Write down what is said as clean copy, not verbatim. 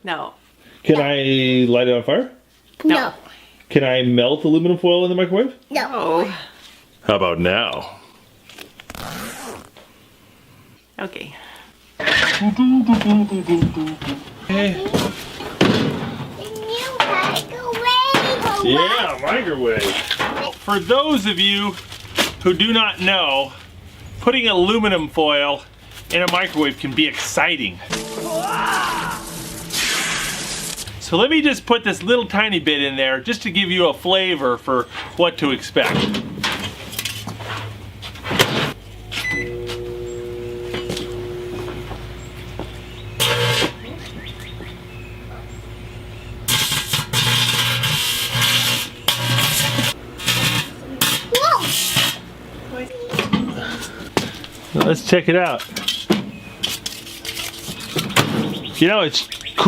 No. Can I light it on fire? No. Can I melt aluminum foil in the microwave? No. How about now? Okay. Okay. Yeah, microwave. For those of you who do not know, putting aluminum foil in a microwave can be exciting. So let me just put this little tiny bit in there just to give you a flavor for what to expect. Let's check it out. You know, it's